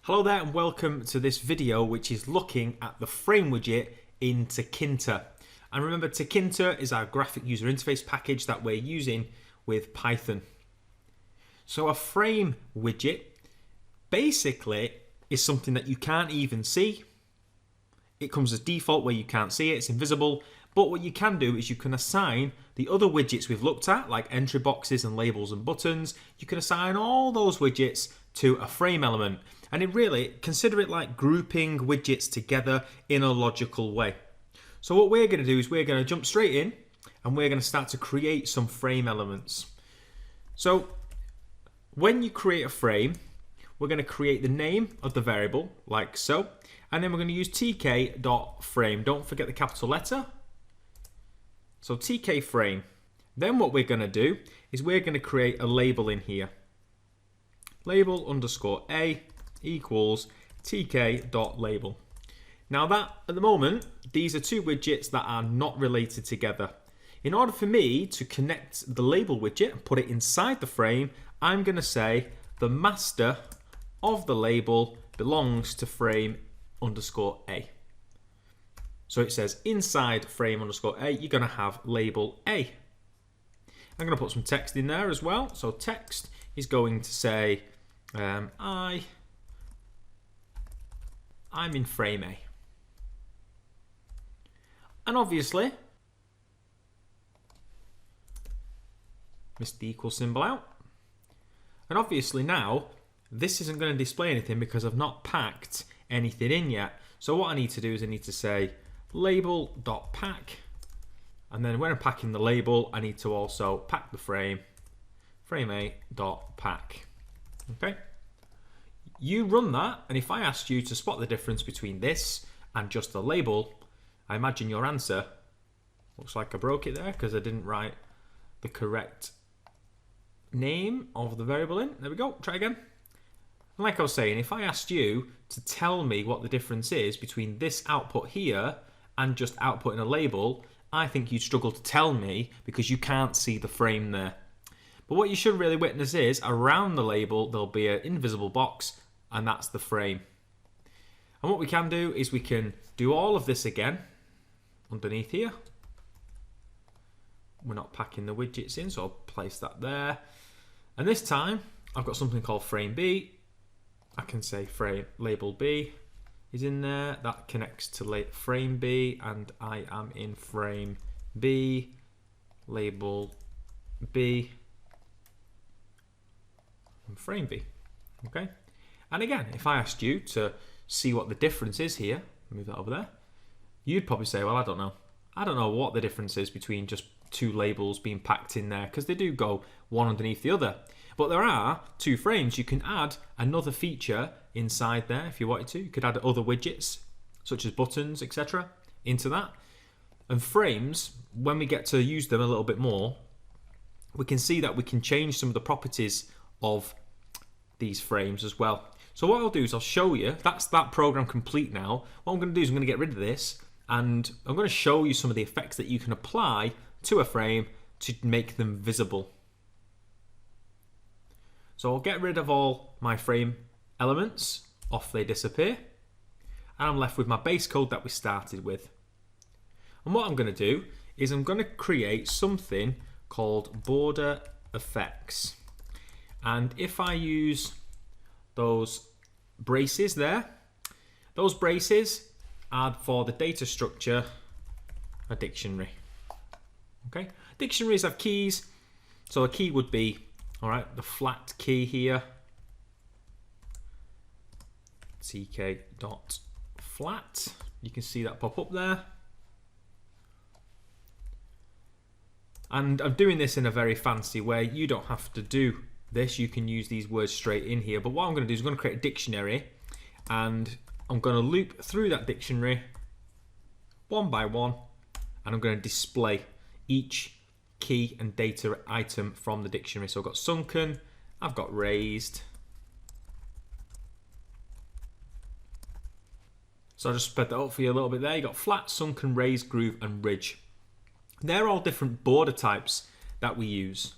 Hello there and welcome to this video which is looking at the frame widget in Tkinter. And remember, Tkinter is our graphic user interface package that we're using with Python. So a frame widget basically is something that you can't even see. It comes as default where you can't see it, it's invisible. But what you can do is you can assign the other widgets we've looked at, like entry boxes and labels and buttons. You can assign all those widgets to a frame element. And consider it like grouping widgets together in a logical way. So what we're going to do is we're going to jump straight in and we're going to start to create some frame elements. So when you create a frame, we're going to create the name of the variable like so. And then we're going to use tk.frame. Don't forget the capital letter. So tk frame. Then what we're going to do is we're going to create a label in here. Label underscore a equals tk.label. Now that, at the moment, these are two widgets that are not related together. In order for me to connect the label widget and put it inside the frame, I'm going to say the master of the label belongs to frame underscore a. So it says inside frame underscore a, you're going to have label a. I'm going to put some text in there as well. So text is going to say, I'm in frame A. And obviously, missed the equal symbol out. And obviously now, this isn't going to display anything because I've not packed anything in yet. So what I need to do is I need to say label.pack. And then when I'm packing the label, I need to also pack the frame A.pack. Okay. You run that, and if I asked you to spot the difference between this and just the label, I imagine your answer looks like I broke it there because I didn't write the correct name of the variable in. There we go. Try again. And like I was saying, if I asked you to tell me what the difference is between this output here and just outputting a label, I think you'd struggle to tell me because you can't see the frame there. But what you should really witness is around the label there'll be an invisible box, and that's the frame. And what we can do is we can do all of this again underneath here. We're not packing the widgets in, so I'll place that there. And this time I've got something called frame B. I can say frame label B is in there. That connects to frame B, and I am in frame B, label B, and frame B. Okay. And again, if I asked you to see what the difference is here, move that over there, you'd probably say, well, I don't know. I don't know what the difference is between just two labels being packed in there because they do go one underneath the other. But there are two frames. You can add another feature inside there if you wanted to. You could add other widgets, such as buttons, etc., into that. And frames, when we get to use them a little bit more, we can see that we can change some of the properties of these frames as well. So what I'll do is I'll show you, that's that program complete now. What I'm going to do is I'm going to get rid of this, and I'm going to show you some of the effects that you can apply to a frame to make them visible. So I'll get rid of all my frame elements, off they disappear, and I'm left with my base code that we started with. And what I'm going to do is I'm going to create something called border effects. And if I use those braces there, those braces are for the data structure, a dictionary. Okay, dictionaries have keys, so a key would be, all right, the flat key here, tk.flat. You can see that pop up there. And I'm doing this in a very fancy way. You don't have to do this. You can use these words straight in here. But what I'm going to do is I'm going to create a dictionary, and I'm going to loop through that dictionary one by one, and I'm going to display each key and data item from the dictionary. So I've got sunken, I've got raised. So I'll just spread that up for you a little bit there. You've got flat, sunken, raised, groove, and ridge. They're all different border types that we use.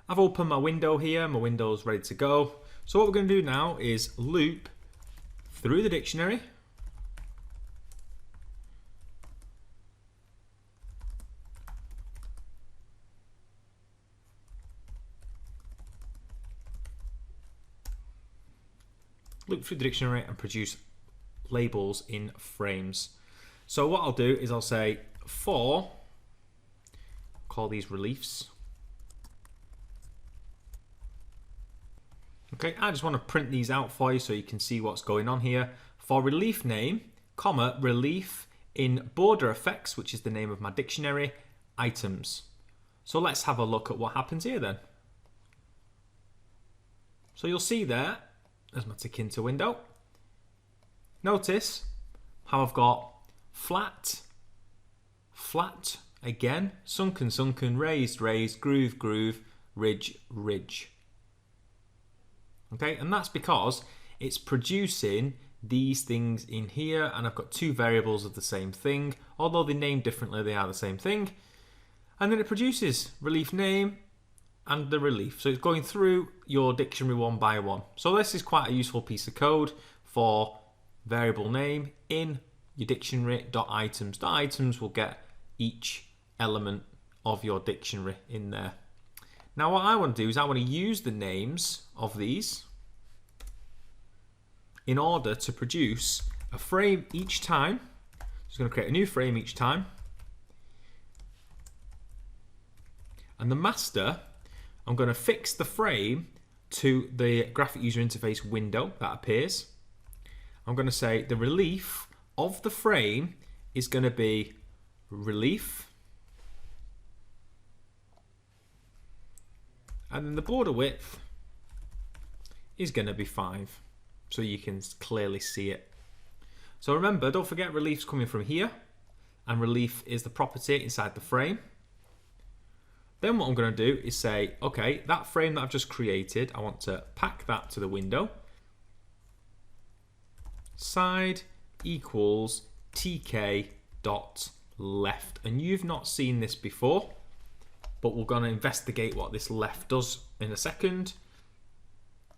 I've opened my window here, my window's ready to go. So what we're going to do now is loop through the dictionary. Look through the dictionary and produce labels in frames. So what I'll do is I'll say for, call these reliefs. Okay, I just want to print these out for you so you can see what's going on here. For relief name, comma, relief in border effects, which is the name of my dictionary, items. So let's have a look at what happens here then. So you'll see there's my Tkinter window. Notice how I've got flat, flat again, sunken, sunken, raised, raised, groove, groove, ridge, ridge. Okay, and that's because it's producing these things in here, and I've got two variables of the same thing. Although they're named differently, they are the same thing. And then it produces relief name and the relief. So it's going through your dictionary one by one. So this is quite a useful piece of code for variable name in your dictionary. .items. .items will get each element of your dictionary in there. Now what I want to do is I want to use the names of these in order to produce a frame each time. Just going to create a new frame each time. And the master, I'm going to fix the frame to the graphic user interface window that appears. I'm going to say the relief of the frame is going to be relief. And then the border width is going to be 5, so you can clearly see it. So remember, don't forget relief's coming from here, and relief is the property inside the frame. Then what I'm going to do is say, okay, that frame that I've just created, I want to pack that to the window. Side equals tk dot left. And you've not seen this before, but we're going to investigate what this left does in a second.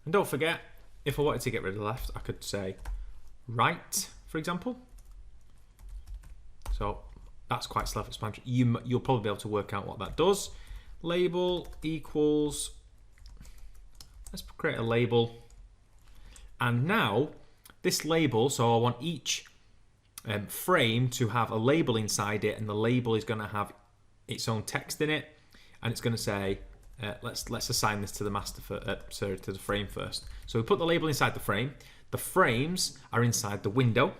And don't forget, if I wanted to get rid of the left, I could say right, for example. So that's quite self-explanatory. You'll probably be able to work out what that does. Label equals, let's create a label. And now this label, so I want each frame to have a label inside it, and the label is going to have its own text in it. And it's going to say, let's assign this to the master to the frame first. So we put the label inside the frame. The frames are inside the window,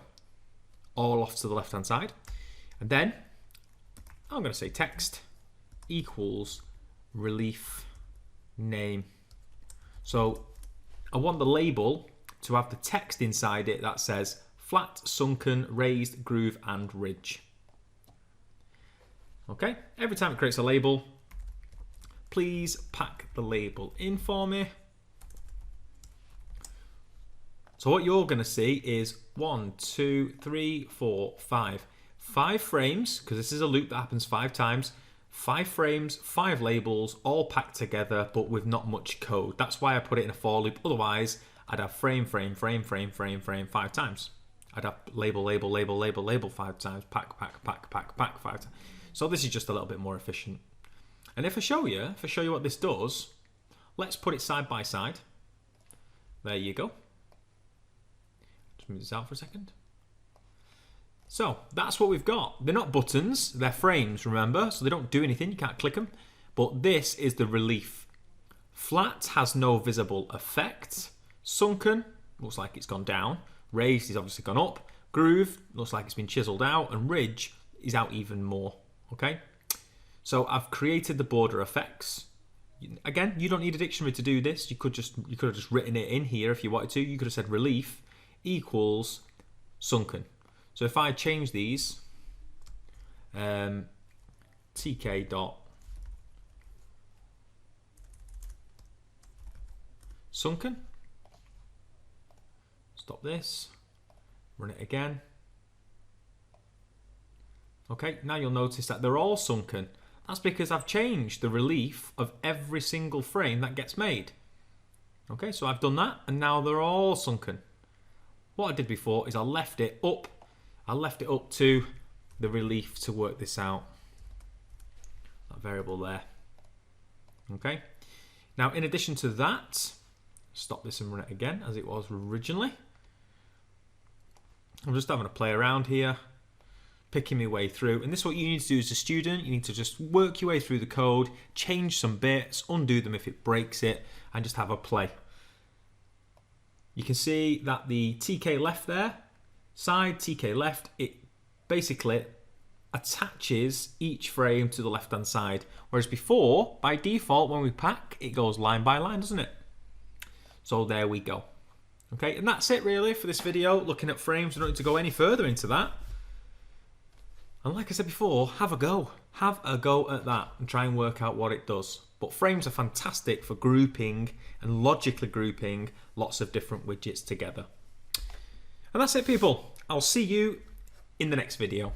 all off to the left-hand side. And then I'm going to say text equals relief name. So I want the label to have the text inside it that says flat, sunken, raised, groove, and ridge. Okay, every time it creates a label, please pack the label in for me. So what you're going to see is 1, 2, 3, 4, 5. 5 frames, because this is a loop that happens 5 times. 5 frames, 5 labels, all packed together, but with not much code. That's why I put it in a for loop. Otherwise, I'd have frame, frame, frame, frame, frame, frame 5 times. I'd have label, label, label, label, label 5 times, pack, pack, pack, pack, pack 5 times. So this is just a little bit more efficient. And if I show you what this does, let's put it side by side. There you go. Just move this out for a second. So that's what we've got. They're not buttons, they're frames, remember? So they don't do anything, you can't click them. But this is the relief. Flat has no visible effect. Sunken, looks like it's gone down. Raised is obviously gone up. Groove, looks like it's been chiseled out. And ridge is out even more, okay? So I've created the border effects. Again, you don't need a dictionary to do this. You could have just written it in here if you wanted to. You could have said relief equals sunken. So if I change these, tk dot sunken, stop this, run it again. Okay, now you'll notice that they're all sunken. That's because I've changed the relief of every single frame that gets made. Okay, so I've done that, and now they're all sunken. what I did before is I left it up to the relief to work this out. That variable there. Okay. Now, in addition to that, stop this and run it again as it was originally. I'm just having a play around here, picking my way through. And this is what you need to do as a student. You need to just work your way through the code, change some bits, undo them if it breaks it, and just have a play. You can see that the TK left there, side TK left, it basically attaches each frame to the left-hand side. Whereas before, by default, when we pack, it goes line by line, doesn't it? So there we go. Okay, and that's it really for this video, looking at frames. We don't need to go any further into that. And like I said before, have a go. Have a go at that and try and work out what it does. But frames are fantastic for grouping and logically grouping lots of different widgets together. And that's it, people. I'll see you in the next video.